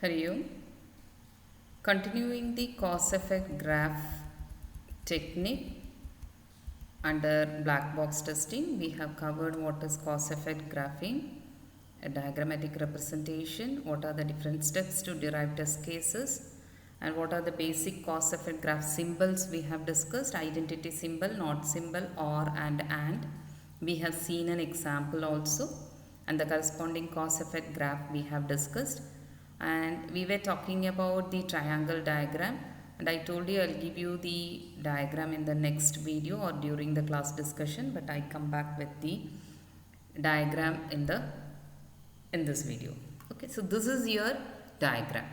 Hari Om. Continuing the cause effect graph technique under black box testing, we have covered what is cause effect graphing, a diagrammatic representation, what are the different steps to derive test cases, and what are the basic cause effect graph symbols we have discussed: identity symbol, not symbol, or, and. We have seen an example also, and the corresponding cause effect graph we have discussed. And we were talking about the triangle diagram, and I told you I'll give you the diagram in the next video or during the class discussion, but I come back with the diagram in this video. Okay, so this is your diagram.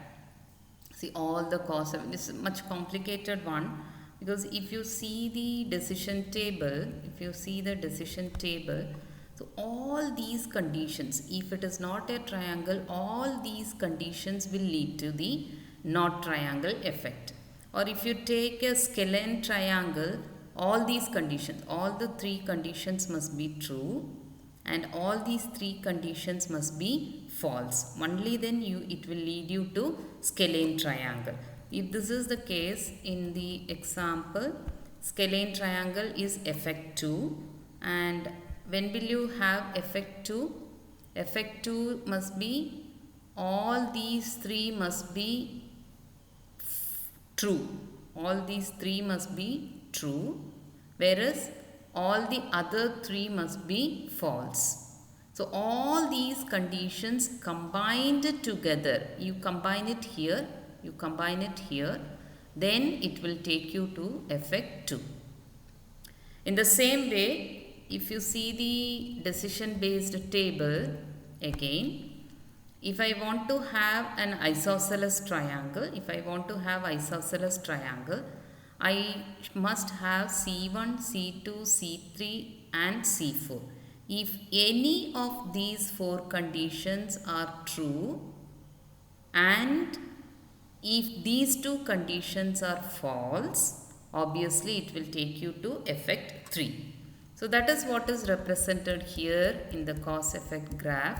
See all the cause of this is much complicated one, because if you see the decision table, so all these conditions, if it is not a triangle, all these conditions will lead to the not triangle effect. Or if you take a scalene triangle, all these conditions, all the three conditions must be true, and all these three conditions must be false. Only then it will lead you to scalene triangle. If this is the case in the example, scalene triangle is effect 2, and when will you have effect 2? Effect 2 must be all these three must be true. All these three must be true, whereas all the other three must be false. So all these conditions combined together, you combine it here, then it will take you to effect 2. In the same way, if you see the decision based table again, if I want to have an isosceles triangle, I must have C1, C2, C3 and C4. If any of these four conditions are true and if these two conditions are false, obviously it will take you to effect 3. So that is what is represented here in the cause effect graph.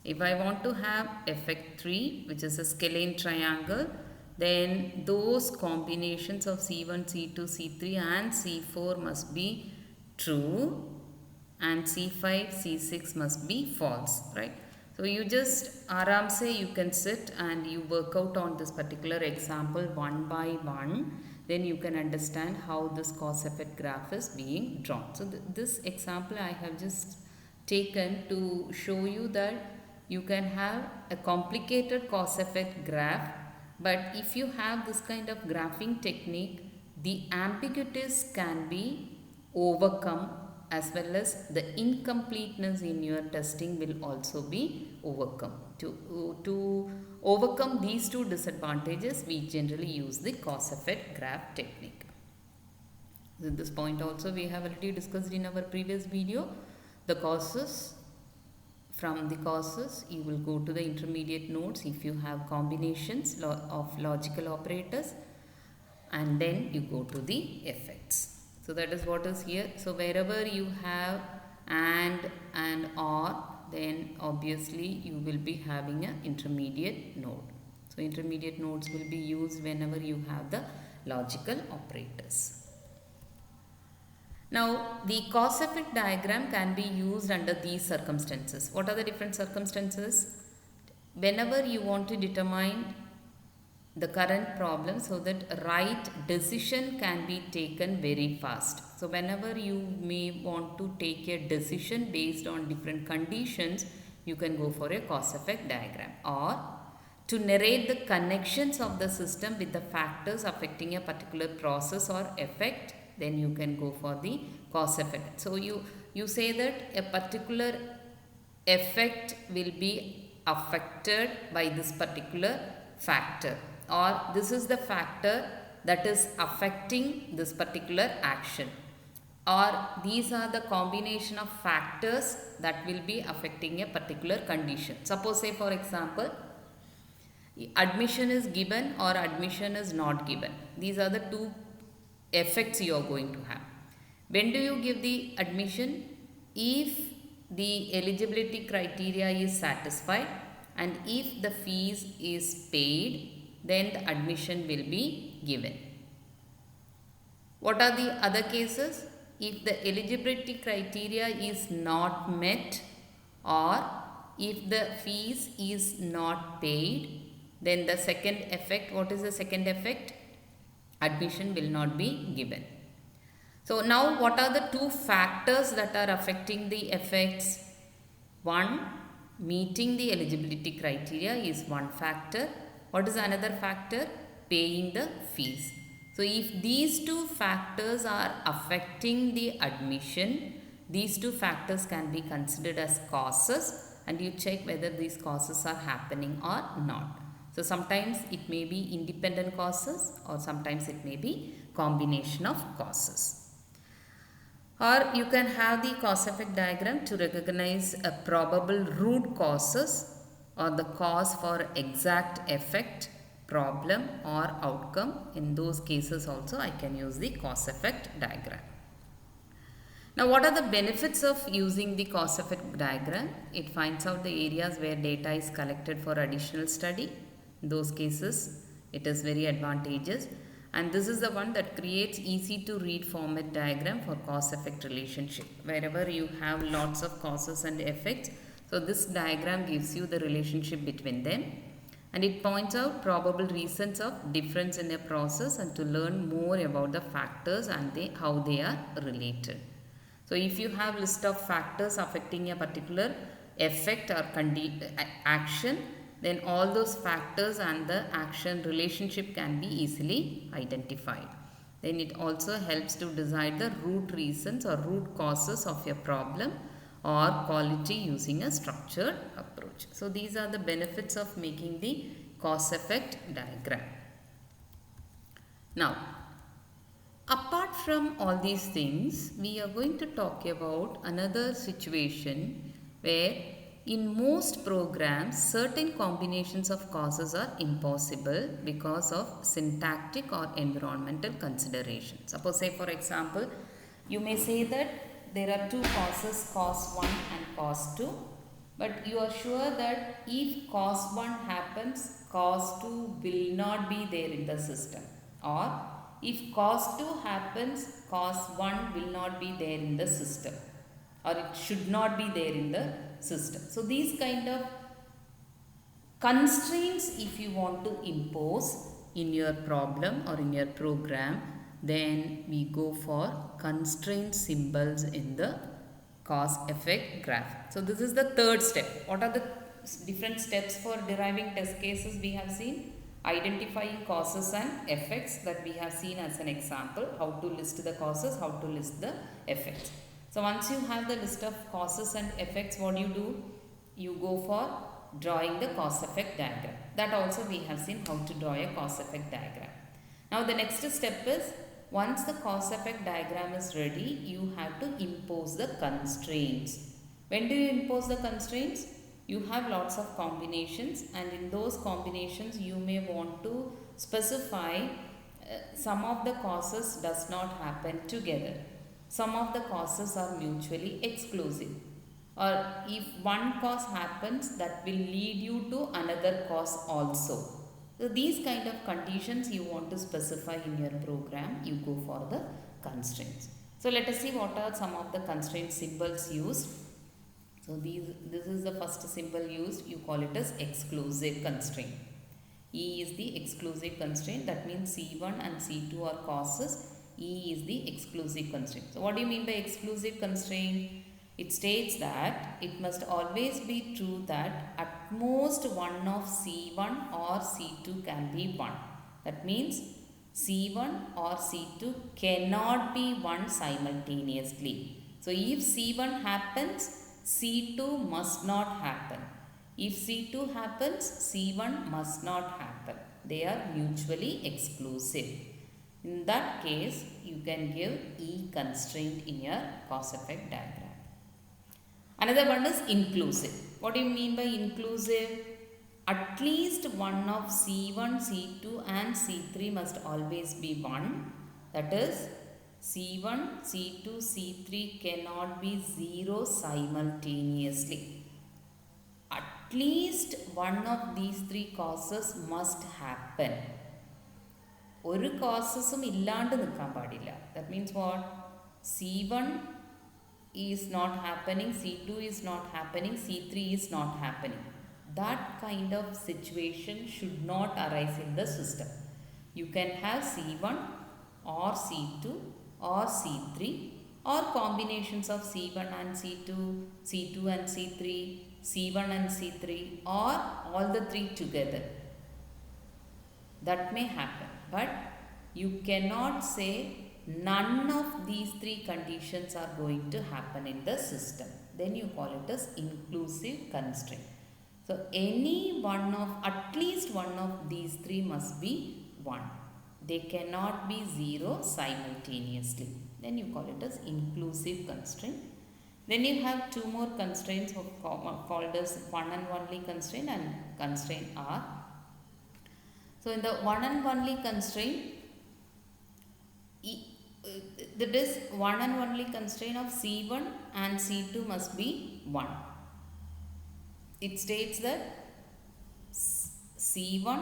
If I want to have effect 3, which is a scalene triangle, then those combinations of C1, C2, C3 and C4 must be true, and C5, C6 must be false, right? So you just aram se you can sit and you work out on this particular example one by one. Then you can understand how this cause effect graph is being drawn. So this example I have just taken to show you that you can have a complicated cause effect graph, but if you have this kind of graphing technique, the ambiguities can be overcome, as well as the incompleteness in your testing will also be overcome. To overcome these two disadvantages, we generally use the cause effect graph technique. So this point also we have already discussed in our previous video. The causes, from the causes you will go to the intermediate nodes if you have combinations of logical operators, and then you go to the effects. So that is what is here. So wherever you have and or, then obviously you will be having an intermediate node. So intermediate nodes will be used whenever you have the logical operators. Now the cause effect diagram can be used under these circumstances. What are the different circumstances? Whenever you want to determine the current problem so that right decision can be taken very fast. So whenever you may want to take a decision based on different conditions, you can go for a cause effect diagram. Or to narrate the connections of the system with the factors affecting a particular process or effect, then you can go for the cause effect. So you say that a particular effect will be affected by this particular factor, or this is the factor that is affecting this particular action, or these are the combination of factors that will be affecting a particular condition. Suppose, say for example, admission is given or admission is not given. These are the two effects you are going to have. When do you give the admission? If the eligibility criteria is satisfied and if the fees is paid, then the admission will be given. What are the other cases? If the eligibility criteria is not met or if the fees is not paid, then the second effect, what is the second effect? Admission will not be given. So now what are the two factors that are affecting the effects? One, meeting the eligibility criteria is one factor. What is another factor? Paying the fees. So if these two factors are affecting the admission, these two factors can be considered as causes, and you check whether these causes are happening or not. So sometimes it may be independent causes or sometimes it may be combination of causes. Or you can have the cause-effect diagram to recognize a probable root causes or the cause for exact effect, problem or outcome. In those cases also I can use the cause-effect diagram. Now what are the benefits of using the cause-effect diagram? It finds out the areas where data is collected for additional study. In those cases it is very advantageous. And this is the one that creates easy to read format diagram for cause-effect relationship. Wherever you have lots of causes and effects, so this diagram gives you the relationship between them. And it points out probable reasons of difference in a process and to learn more about the factors and how they are related. So if you have list of factors affecting a particular effect or action, then all those factors and the action relationship can be easily identified. Then it also helps to decide the root reasons or root causes of your problem or quality using a structured approach. So these are the benefits of making the cause-effect diagram. Now, apart from all these things, we are going to talk about another situation where in most programs, certain combinations of causes are impossible because of syntactic or environmental considerations. Suppose, say for example, you may say that there are two causes, cause 1 and cause 2, but you are sure that if cause 1 happens, cause 2 will not be there in the system, or if cause 2 happens, cause 1 will not be there in the system, or it should not be there in the system. So these kind of constraints if you want to impose in your problem or in your program, then we go for constraint symbols in the cause effect graph. So this is the third step. What are the different steps for deriving test cases we have seen? Identifying causes and effects that we have seen as an example, how to list the causes, how to list the effects. So once you have the list of causes and effects, what do? You go for drawing the cause-effect diagram. That also we have seen how to draw a cause-effect diagram. Now the next step is, once the cause-effect diagram is ready, you have to impose the constraints. When do you impose the constraints? You have lots of combinations, and in those combinations you may want to specify some of the causes does not happen together. Some of the causes are mutually exclusive, or if one cause happens, that will lead you to another cause also. So these kind of conditions you want to specify in your program, you go for the constraints. So let us see what are some of the constraint symbols used. So this is the first symbol used, you call it as exclusive constraint. E is the exclusive constraint, that means C1 and C2 are causes. E is the exclusive constraint. So what do you mean by exclusive constraint? It states that it must always be true that at most one of C1 or C2 can be 1. That means C1 or C2 cannot be 1 simultaneously. So if C1 happens, C2 must not happen. If C2 happens, C1 must not happen. They are mutually exclusive. In that case, you can give E constraint in your cause-effect diagram. Another one is inclusive. What do you mean by inclusive? At least one of C1, C2 and C3 must always be 1. That is, C1, C2, C3 cannot be 0 simultaneously. At least one of these three causes must happen. ഒരു കോസസും ഇല്ലാണ്ട് നിൽക്കാൻ പാടില്ല. That means what? C1 is not happening, C2 is not happening, C3 is not happening. That kind of situation should not arise in the system. You can have C1 or C2 or C3 or combinations of C1 and C2, C2 and C3, C1 and C3, or all the three together. That may happen, but you cannot say none of these three conditions are going to happen in the system. Then you call it as inclusive constraint. So any one of, at least one of these three must be 1. They cannot be 0 simultaneously. Then you call it as inclusive constraint. Then you have two more constraints called as one and only constraint and constraint R. So in the one and only constraint, that is one and only constraint of C1 and C2 must be 1. It states that C1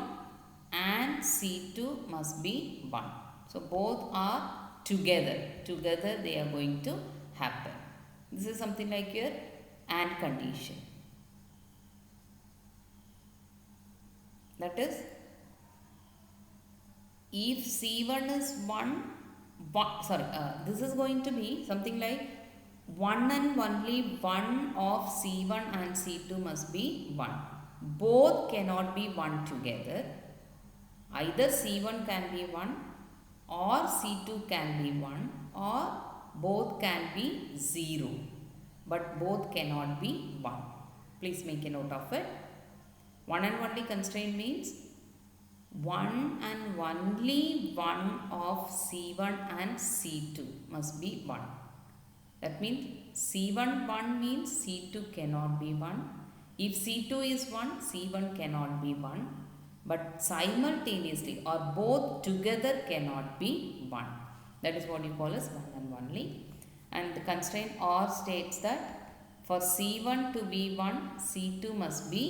and C2 must be 1. So both are together. Together they are going to happen. This is something like your AND condition. That is, if C1 is 1, this is going to be something like one and only one of C1 and C2 must be 1. Both cannot be 1 together. Either C1 can be 1 or C2 can be 1 or both can be 0. But both cannot be 1. Please make a note of it. One and only constraint means one and only one of C1 and C2 must be 1. That means C1 1 means C2 cannot be 1. If C2 is 1, C1 cannot be 1. But simultaneously or both together cannot be 1. That is what you call as one and only. And the constraint R states that for C1 to be 1, C2 must be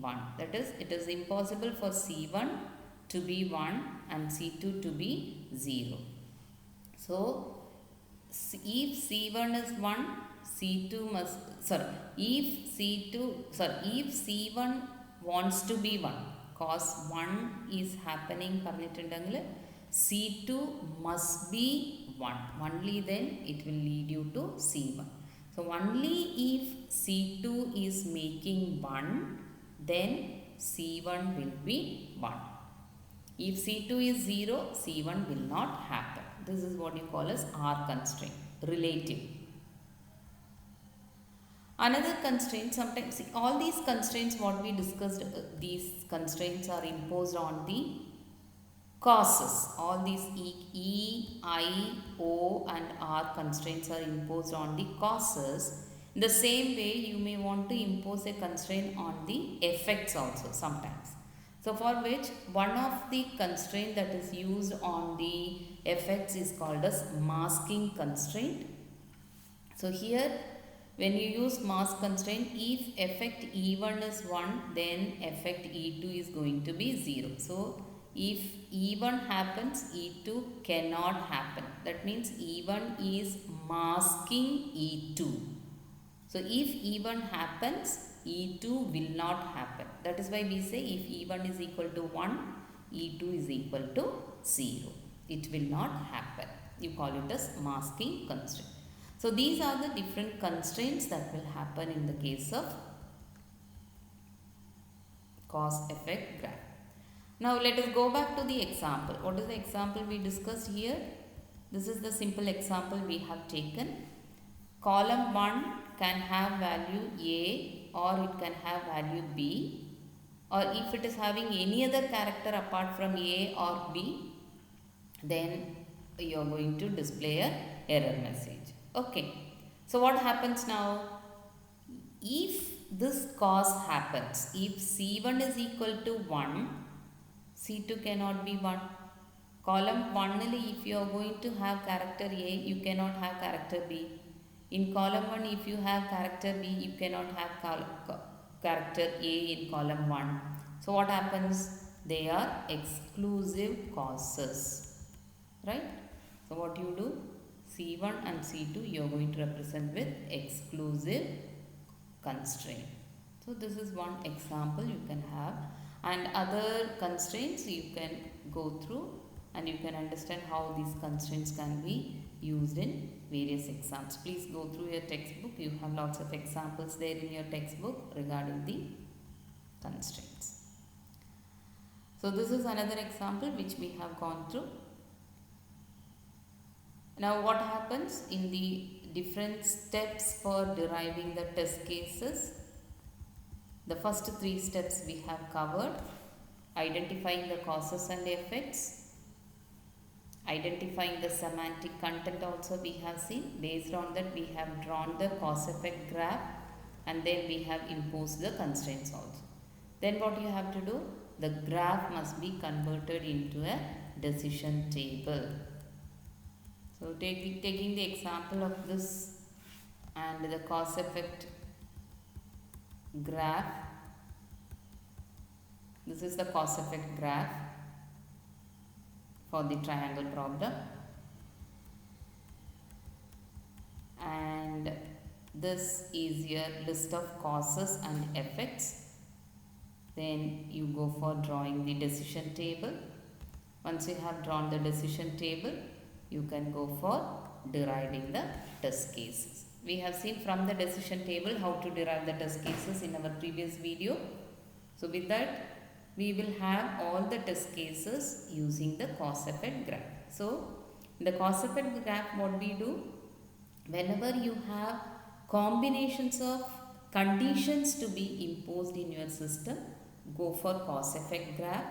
1. That is, it is impossible for C1 to be 1 and C2 to be 0. So, if C1 is 1, C2 must, if C1 wants to be 1, cause 1 is happening, C2 must be 1. Only then it will lead you to C1. So, only if C2 is making 1, then C1 will be 1. If C2 is 0, C1 will not happen. This is what you call as R constraint, relative. Another constraint, sometimes see, all these constraints what we discussed, these constraints are imposed on the causes. All these E, I, O and R constraints are imposed on the causes. In the same way, you may want to impose a constraint on the effects also sometimes. So for which one of the constraint that is used on the effects is called as masking constraint. So here when you use mask constraint, if effect E1 is 1, then effect E2 is going to be 0. So if E1 happens, E2 cannot happen. That means E1 is masking E2. So if E1 happens, E2 will not happen. That is why we say if E1 is equal to 1, E2 is equal to 0. It will not happen. You call it as masking constraint. So these are the different constraints that will happen in the case of cause-effect graph. Now let us go back to the example. What is the example we discussed here? This is the simple example we have taken. Column 1 can have value A or it can have value B, or if it is having any other character apart from A or B, then you are going to display a error message. Okay. So what happens now? If this cause happens, if C1 is equal to 1, C2 cannot be 1. Column 1, if you are going to have character A, you cannot have character B. In column 1, if you have character B, you cannot have character A in column 1. So what happens? They are exclusive causes, right? So what you do? C1 and C2 you are going to represent with exclusive constraint. So this is one example you can have, and other constraints you can go through and you can understand how these constraints can be used in various exams. Please go through your textbook. You have lots of examples there in your textbook regarding the constraints. So this is another example which we have gone through. Now what happens in the different steps for deriving the test cases? The first 3 steps we have covered: identifying the causes and effects, identifying the semantic content also we have seen. Based on that we have drawn the cause effect graph, and then we have imposed the constraints also. Then what you have to do? The graph must be converted into a decision table. So taking the example of this and the cause effect graph. This is the cause effect graph for the triangle problem, and this is your list of causes and effects. Then you go for drawing the decision table. Once you have drawn the decision table, you can go for deriving the test cases. We have seen from the decision table how to derive the test cases in our previous video. So with that we will have all the test cases using the cause effect graph. So in the cause effect graph, what we do, whenever you have combinations of conditions to be imposed in your system, go for cause effect graph.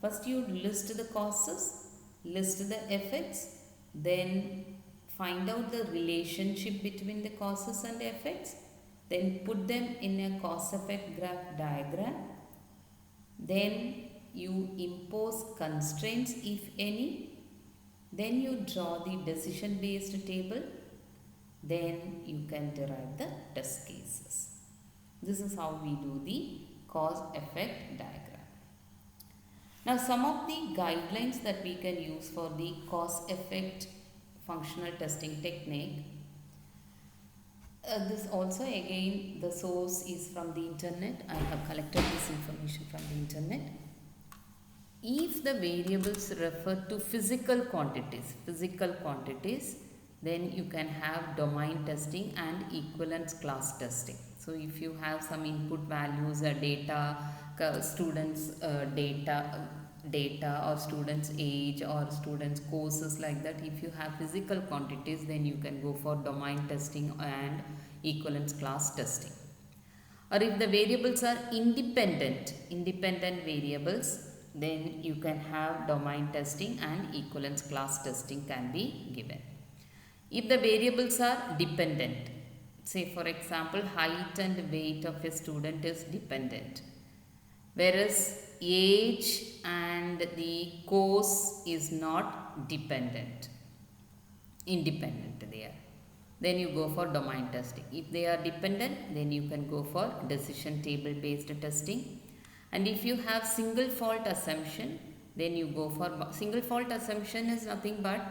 First you list the causes, list the effects, then find out the relationship between the causes and effects, then put them in a cause effect graph diagram. Then you impose constraints if any. Then you draw the decision based table. Then you can derive the test cases. This is how we do the cause effect diagram. Now some of the guidelines that we can use for the cause effect functional testing technique. This also again the source is from the internet. I have collected this information from the internet. If the variables refer to physical quantities, then you can have domain testing and equivalence class testing. So if you have some input values, data, students data or students age or students courses like that, if you have physical quantities, then you can go for domain testing and equivalence class testing. Or if the variables are independent variables, then you can have domain testing and equivalence class testing can be given. If the variables are dependent, say for example height and weight of a student is dependent, whereas age and the course is not independent they are, then you go for domain testing. If they are dependent, then you can go for decision table based testing. And if you have single fault assumption, then you go for single fault assumption is nothing but,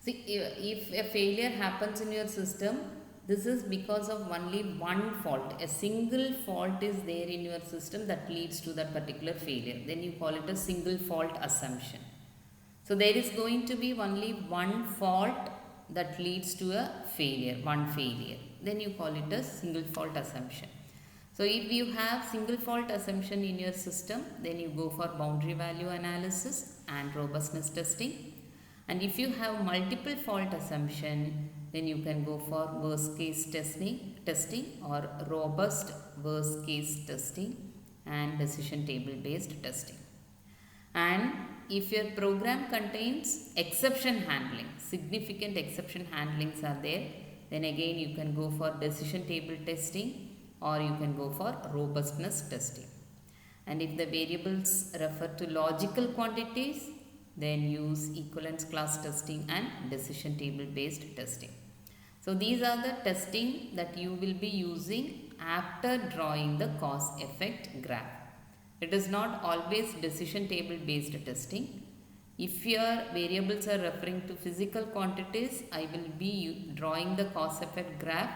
see, if a failure happens in your system, this is because of only one fault. A single fault is there in your system that leads to that particular failure. Then you call it a single fault assumption. So there is going to be only one fault that leads to a failure, one failure. Then you call it a single fault assumption. So if you have single fault assumption in your system, then you go for boundary value analysis and robustness testing. And if you have multiple fault assumption, then you can go for worst case testing or robust worst case testing and decision table based testing. And if your program contains exception handling, significant exception handlings are there, then again you can go for decision table testing or you can go for robustness testing. And if the variables refer to logical quantities, then use equivalence class testing and decision table based testing. So these are the testing that you will be using after drawing the cause effect graph. It is not always decision table based testing. If your variables are referring to physical quantities, I will be drawing the cause effect graph.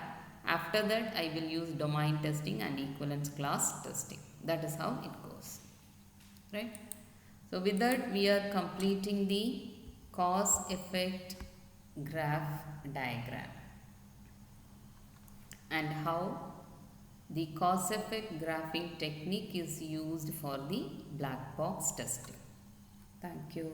After that, I will use domain testing and equivalence class testing. That is how it goes. Right? So with that, we are completing the cause effect graph diagram and how the cause effect graphing technique is used for the black box testing. Thank you.